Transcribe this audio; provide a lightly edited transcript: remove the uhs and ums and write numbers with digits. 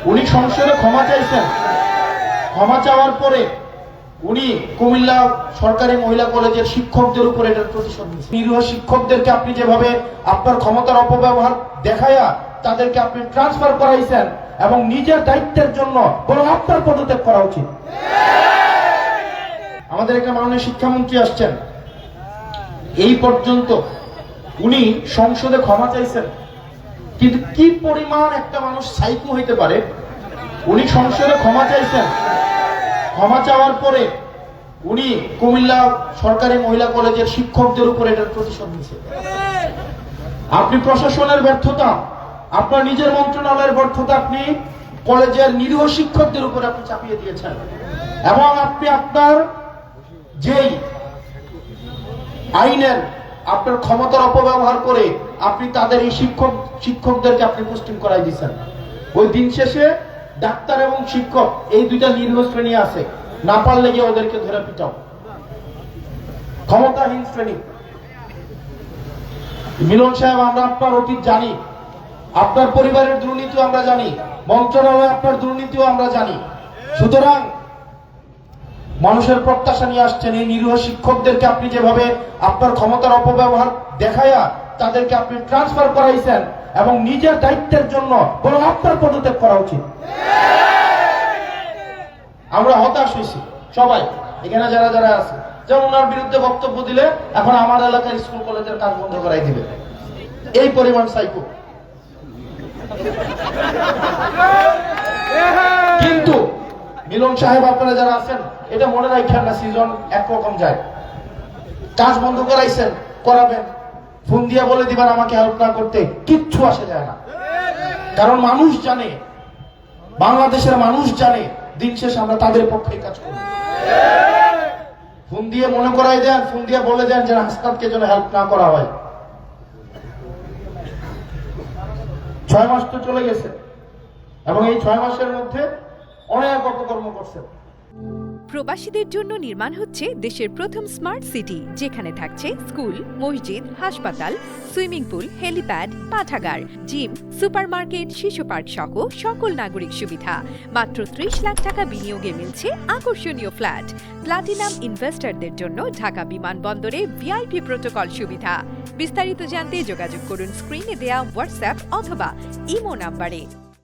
উনি সংসদে ক্ষমা চাইছেন। ক্ষমা চাওয়ার পরে উনি কুমিল্লা সরকারি মহিলা কলেজের শিক্ষকদের উপর এটার প্রতিশোধ নিয়েছেন। নিরীহ শিক্ষকদেরকে আপনি যেভাবে আপনার ক্ষমতার অপব্যবহার দেখায়া তাদেরকে আপনি ট্রান্সফার করাইছেন এবং নিজের দায়িত্বের জন্য বরং আপনার পদত্যাগ করা উচিত। আমাদের একটা মাননীয় শিক্ষামন্ত্রী আসছেন, এই পর্যন্ত উনি সংসদে ক্ষমা চাইছেন, কিন্তু কি পরিমাণ একটা মানুষ সাইকো হইতে পারে। উনি সংসদে ক্ষমা চাইছেন, ক্ষমা চাওয়ার পরে উনি কুমিল্লা সরকারি মহিলা কলেজের শিক্ষকদের উপর এটার প্রতিশোধ নিয়েছেন। আপনি প্রশাসনের ব্যর্থতা, আপনার নিজের মন্ত্রণালয়ের ব্যর্থতা আপনি কলেজের নিরীহ শিক্ষকদের উপর আপনি চাপিয়ে দিয়েছেন এবং আপনি আপনার যেই আইনের আপনার ক্ষমতার অপব্যবহার করে আপনি তাদের এই শিক্ষকদেরকে আপনি পোস্টিং করাই দিয়েছেন। ওই দিন শেষে ডাক্তার এবং শিক্ষক এই দুইটা নিরীহ শ্রেণী আছে, না পারলে গিয়ে ওদেরকে ধরে পিটাও। ক্ষমতাহীন শ্রেণী। মিলন সাহেব, আমরা আপনার অতীত জানি, আপনার পরিবারের দুর্নীতিও আমরা জানি, মন্ত্রণালয়ে আপনার দুর্নীতিও আমরা জানি। সুতরাং মানুষের প্রত্যাশা নিয়ে আসছেন, এই নিরীহ শিক্ষকদেরকে আপনি যেভাবে আপনার ক্ষমতার অপব্যবহার দেখায়া তাদেরকে আপনি ট্রান্সফার করাইছেন এবং নিজের দায়িত্বের জন্য বরং আপনার পদত্যাগ করা উচিত। আমরা হতাশ হয়েছি সবাই, এখানে যারা যারা আছে, যেমন ওনার বিরুদ্ধে বক্তব্য দিলে এখন আমার এলাকার স্কুল কলেজের কাজ বন্ধ করাই দিবে, এই পরিমাণ সাইকো। কিন্তু মিলন সাহেব, আপনারা যারা আছেন, এটা মনে রাখেন না, সিজন একরকম যায়। কাজ বন্ধ করাইছেন, করাবেন, ফোন দিয়ে বলে দিবেন আমাকে হেল্প না করতে, কিচ্ছু আসে যায় না। কারণ মানুষ জানে, বাংলাদেশের মানুষ জানে দিন শেষ আমরা তাদের পক্ষে কাজ করি। ফোন দিয়ে মনে করাই দেন, ফোন দিয়ে বলে দেন যে হাসনাতকে যেন হেল্প না করা হয়। 6 মাস তো চলে গেছে এবং এই 6 মাসের মধ্যে অনেক অপকর্ম করছে। প্রবাসীদের জন্য নির্মাণ হচ্ছে দেশের প্রথম স্মার্ট সিটি, যেখানে থাকছে স্কুল, মসজিদ, হাসপাতাল, সুইমিং পুল, হেলিপ্যাড, পাঠাগার, জিম, সুপারমার্কেট, শিশু পার্ক সহ সকল নাগরিক সুবিধা। মাত্র 30 লাখ টাকা বিনিয়োগে মিলছে আকর্ষণীয় ফ্ল্যাট। প্লাটিনাম ইনভেস্টরদের জন্য ঢাকা বিমানবন্দরে ভিআইপি প্রোটোকল সুবিধা। বিস্তারিত জানতে যোগাযোগ করুন স্ক্রিনে দেয়া হোয়াটসঅ্যাপ অথবা ইমো নাম্বারে।